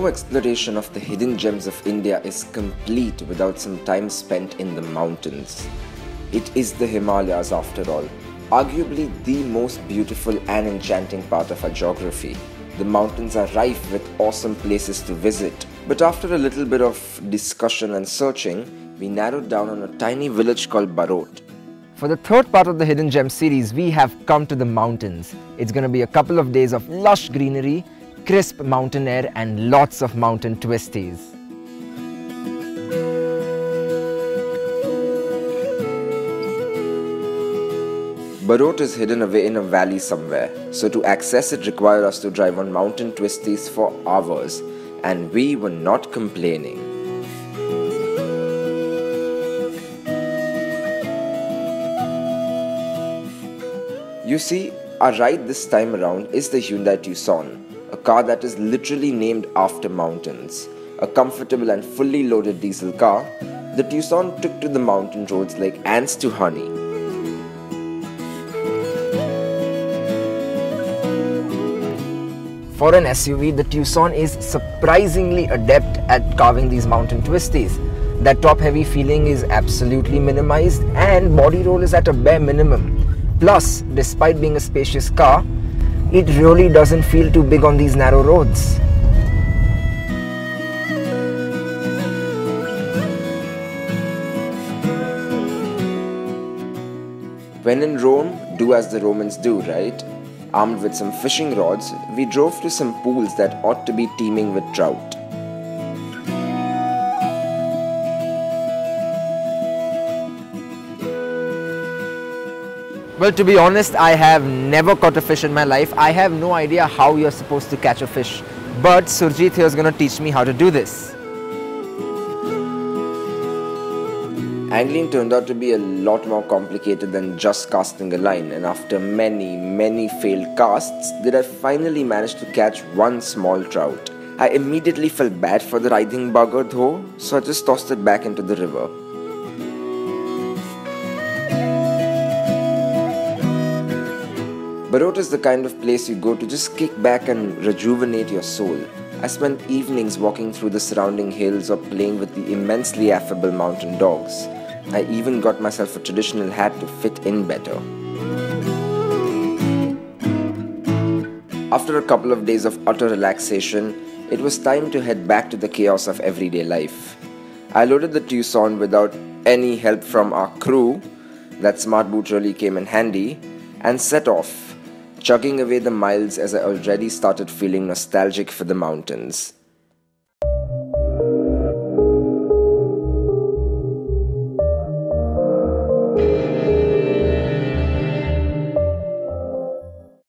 No exploration of the hidden gems of India is complete without some time spent in the mountains. It is the Himalayas after all, arguably the most beautiful and enchanting part of our geography. The mountains are rife with awesome places to visit, but after a little bit of discussion and searching, we narrowed down on a tiny village called Barot. For the third part of the Hidden Gems series, we have come to the mountains. It's going to be a couple of days of lush greenery, crisp mountain air and lots of mountain twisties. Barot is hidden away in a valley somewhere, so to access it required us to drive on mountain twisties for hours, and we were not complaining. You see, our ride this time around is the Hyundai Tucson, a car that is literally named after mountains. A comfortable and fully loaded diesel car, the Tucson took to the mountain roads like ants to honey. For an SUV, the Tucson is surprisingly adept at carving these mountain twisties. That top-heavy feeling is absolutely minimized and body roll is at a bare minimum. Plus, despite being a spacious car, it really doesn't feel too big on these narrow roads. When in Rome, do as the Romans do, right? Armed with some fishing rods, we drove to some pools that ought to be teeming with trout. Well, to be honest, I have never caught a fish in my life. I have no idea how you're supposed to catch a fish. But Surjit here is going to teach me how to do this. Angling turned out to be a lot more complicated than just casting a line, and after many failed casts did I finally manage to catch one small trout. I immediately felt bad for the writhing bugger though, so I just tossed it back into the river. Barot is the kind of place you go to just kick back and rejuvenate your soul. I spent evenings walking through the surrounding hills or playing with the immensely affable mountain dogs. I even got myself a traditional hat to fit in better. After a couple of days of utter relaxation, it was time to head back to the chaos of everyday life. I loaded the Tucson without any help from our crew, that smart boot really came in handy, and set off, chugging away the miles as I already started feeling nostalgic for the mountains.